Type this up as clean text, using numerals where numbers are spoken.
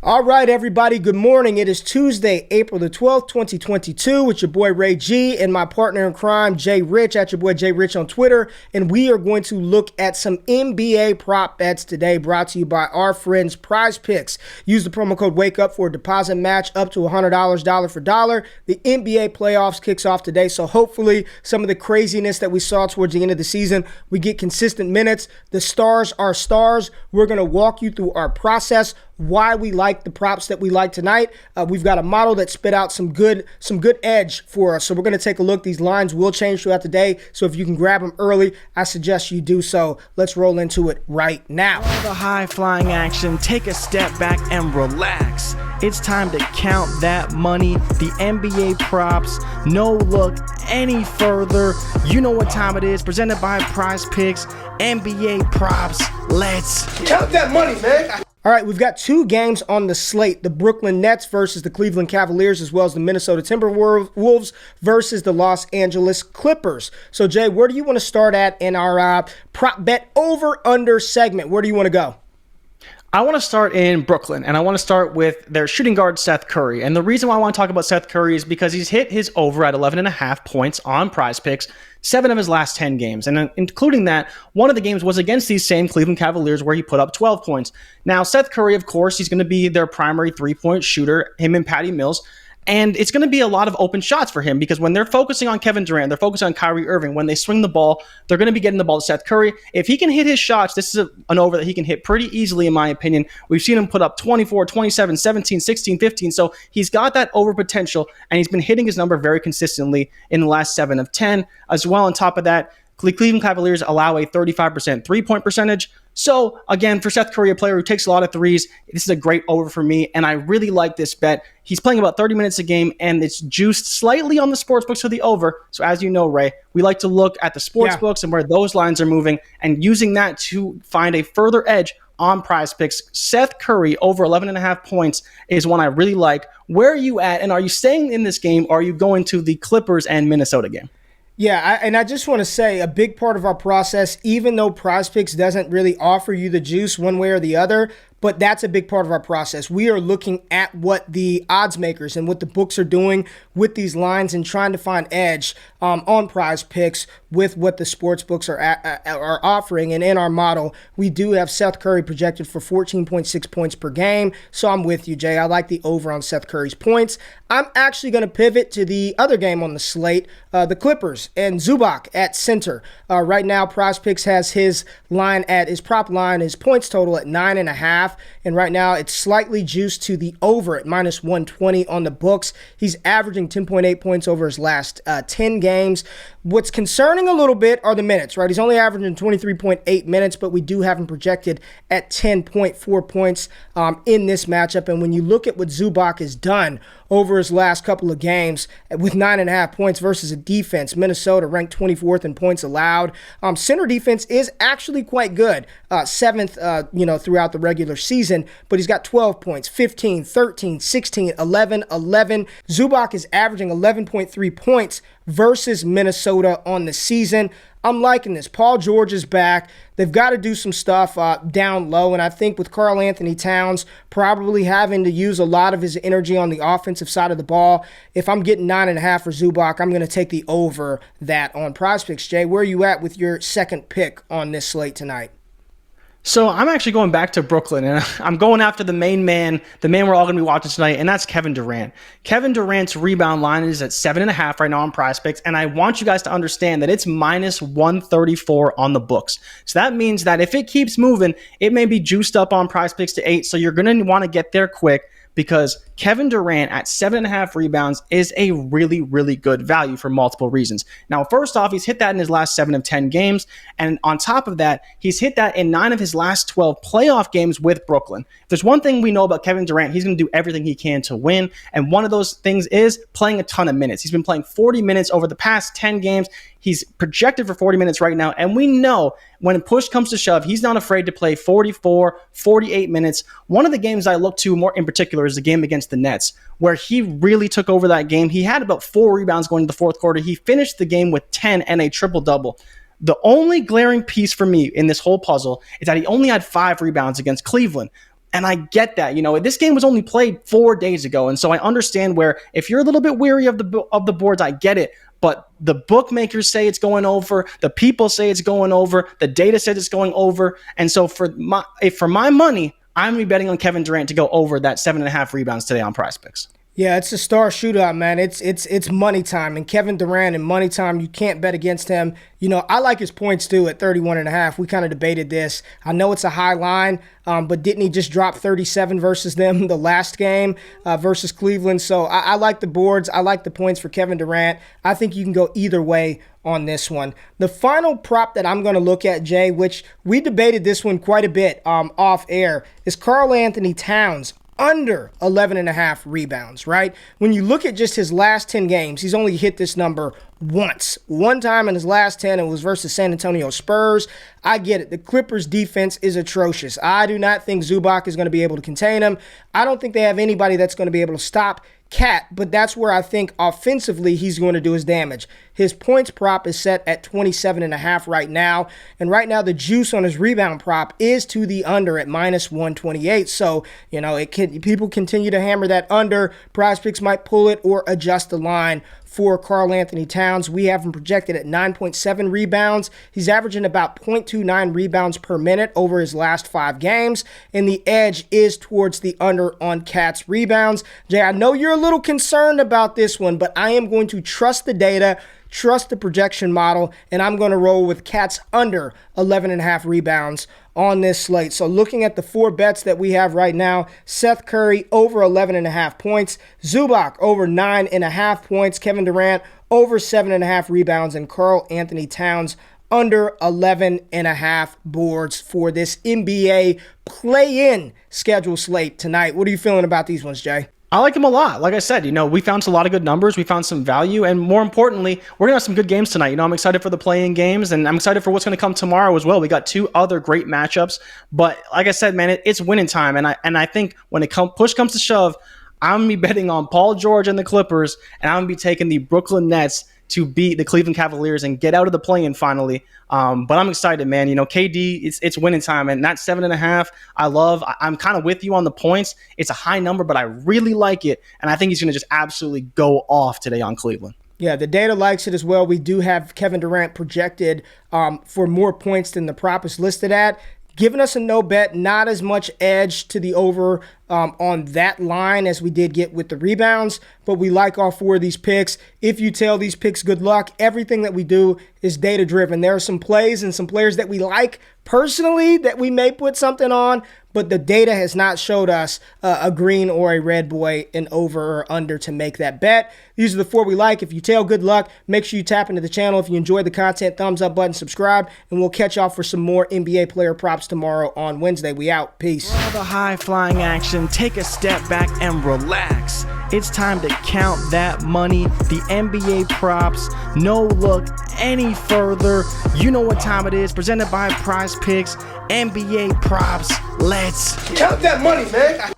All right, everybody. Good morning. It is Tuesday, April the 12th, 2022. It's your boy Ray G and my partner in crime, Jay Rich, at your boy Jay Rich on Twitter. And we are going to look at some NBA prop bets today, brought to you by our friends PrizePicks. Use the promo code WAKEUP for a deposit match up to $100, dollar for dollar. The NBA playoffs kicks off today, so hopefully some of the craziness that we saw towards the end of the season, we get consistent minutes. The stars are stars. We're going to walk you through our process, why we like the props that we like tonight. We've got a model that spit out some good edge for us. So we're going to take a look. These lines will change throughout the day. So if you can grab them early, I suggest you do so. Let's roll into it right now. All the high flying action, take a step back and relax. It's time to count that money. The NBA props, no look any further. You know what time it is. Presented by PrizePicks, NBA props. Let's count that money, man. All right, we've got two games on the slate. The Brooklyn Nets versus the Cleveland Cavaliers, as well as the Minnesota Timberwolves versus the Los Angeles Clippers. So, Jay, where do you want to start at in our prop bet over-under segment? Where do you want to go? I want to start in Brooklyn, and I want to start with their shooting guard, Seth Curry. And the reason why I want to talk about Seth Curry is because he's hit his over at 11.5 points on PrizePicks, 7 of his last 10 games. And including that, one of the games was against these same Cleveland Cavaliers where he put up 12 points. Now, Seth Curry, of course, he's going to be their primary three-point shooter, him and Patty Mills. And it's going to be a lot of open shots for him because when they're focusing on Kevin Durant, they're focusing on Kyrie Irving. When they swing the ball, they're going to be getting the ball to Seth Curry. If he can hit his shots, this is an over that he can hit pretty easily, in my opinion. We've seen him put up 24, 27, 17, 16, 15. So he's got that over potential, and he's been hitting his number very consistently in the last 7 of 10. As well, on top of that, Cleveland Cavaliers allow a 35% three-point percentage. So, again, for Seth Curry, a player who takes a lot of threes, this is a great over for me, and I really like this bet. He's playing about 30 minutes a game, and it's juiced slightly on the sportsbooks for the over. So, as you know, Ray, we like to look at the sportsbooks and where those lines are moving and using that to find a further edge on PrizePicks. Seth Curry over 11.5 points is one I really like. Where are you at, and are you staying in this game, or are you going to the Clippers and Minnesota game? Yeah, and I just want to say a big part of our process, even though PrizePicks doesn't really offer you the juice one way or the other, but that's a big part of our process. We are looking at what the odds makers and what the books are doing with these lines and trying to find edge on PrizePicks with what the sports books are offering. And in our model, we do have Seth Curry projected for 14.6 points per game. So I'm with you, Jay. I like the over on Seth Curry's points. I'm actually going to pivot to the other game on the slate, the Clippers and Zubac at center. Right now, PrizePicks has his prop line, his points total at 9.5. And right now, it's slightly juiced to the over at minus 120 on the books. He's averaging 10.8 points over his last 10 games. What's concerning a little bit are the minutes, right? He's only averaging 23.8 minutes, but we do have him projected at 10.4 points in this matchup. And when you look at what Zubac has done over his last couple of games with 9.5 points versus a defense, Minnesota ranked 24th in points allowed. Center defense is actually quite good, 7th, throughout the regular season, but he's got 12 points, 15, 13, 16, 11, 11. Zubac is averaging 11.3 points versus Minnesota on the season. I'm liking this. Paul George is back. They've got to do some stuff down low, and I think with Karl-Anthony Towns probably having to use a lot of his energy on the offensive side of the ball, if I'm getting 9.5 for Zubac, I'm going to take the over that on PrizePicks. Jay, where are you at with your second pick on this slate tonight? So I'm actually going back to Brooklyn, and I'm going after the main man, the man we're all going to be watching tonight, and that's Kevin Durant. Kevin Durant's rebound line is at 7.5 right now on PrizePicks, and I want you guys to understand that it's minus 134 on the books. So that means that if it keeps moving, it may be juiced up on PrizePicks to 8, so you're going to want to get there quick because Kevin Durant at 7.5 rebounds is a really, really good value for multiple reasons. Now, first off, he's hit that in his last 7 of 10 games. And on top of that, he's hit that in 9 of his last 12 playoff games with Brooklyn. If there's one thing we know about Kevin Durant, he's going to do everything he can to win. And one of those things is playing a ton of minutes. He's been playing 40 minutes over the past 10 games. He's projected for 40 minutes right now, and we know when push comes to shove, he's not afraid to play 44, 48 minutes. One of the games I look to more in particular is the game against the Nets, where he really took over that game. He had about 4 rebounds going into the fourth quarter. He finished the game with 10 and a triple-double. The only glaring piece for me in this whole puzzle is that he only had 5 rebounds against Cleveland. And I get that. This game was only played 4 days ago. And so I understand where if you're a little bit weary of the boards, I get it. But the bookmakers say it's going over. The people say it's going over. The data says it's going over. And so for my money, I'm going to be betting on Kevin Durant to go over that 7.5 rebounds today on PrizePicks. Yeah, it's a star shootout, man. It's money time. And Kevin Durant in money time, you can't bet against him. I like his points too at 31.5. We kind of debated this. I know it's a high line, but didn't he just drop 37 versus them the last game versus Cleveland? So I like the boards. I like the points for Kevin Durant. I think you can go either way on this one. The final prop that I'm going to look at, Jay, which we debated this one quite a bit off air, is Karl-Anthony Towns under 11.5 rebounds, right? When you look at just his last 10 games, he's only hit this number once. One time in his last 10, it was versus San Antonio Spurs. I get it. The Clippers' defense is atrocious. I do not think Zubac is going to be able to contain him. I don't think they have anybody that's going to be able to stop Cat, but that's where I think offensively he's going to do his damage. His points prop is set at 27.5 right now, and right now the juice on his rebound prop is to the under at -128. So, people continue to hammer that under. PrizePicks might pull it or adjust the line for Karl-Anthony Towns. We have him projected at 9.7 rebounds. He's averaging about 0.29 rebounds per minute over his last 5 games, and the edge is towards the under on Cat's rebounds. Jay, I know you're a little concerned about this one, but I am going to trust the data, trust the projection model, and I'm going to roll with Cat's under 11.5 rebounds on this slate. So looking at the 4 bets that we have right now, Seth Curry over 11.5 points, Zubac over 9.5 points, Kevin Durant over 7.5 rebounds, and Karl-Anthony Towns under 11.5 boards for this NBA play-in schedule slate tonight. What are you feeling about these ones, Jay? I like him a lot. Like I said, we found a lot of good numbers. We found some value. And more importantly, we're going to have some good games tonight. I'm excited for the play-in games, and I'm excited for what's going to come tomorrow as well. We got 2 other great matchups. But like I said, man, it's winning time. And I think when push comes to shove, I'm going to be betting on Paul George and the Clippers, and I'm going to be taking the Brooklyn Nets to beat the Cleveland Cavaliers and get out of the play-in finally. But I'm excited, man. KD, it's winning time, and that 7.5, I love. I'm kind of with you on the points. It's a high number, but I really like it, and I think he's going to just absolutely go off today on Cleveland. Yeah, the data likes it as well. We do have Kevin Durant projected for more points than the prop is listed at. Giving us a no bet, not as much edge to the over on that line as we did get with the rebounds, but we like all 4 of these picks. If you tell these picks good luck, everything that we do is data driven. There are some plays and some players that we like personally that we may put something on, but the data has not showed us a green or a red boy, an over or under to make that bet. These are the 4 we like. If you tell good luck, make sure you tap into the channel. If you enjoyed the content, thumbs up button, subscribe, and we'll catch y'all for some more NBA player props tomorrow on Wednesday. We out. Peace. For all the high-flying action, take a step back and relax. It's time to count that money, the NBA props. No look any further. You know what time it is. Presented by PrizePicks, NBA props. Let's count that money, man.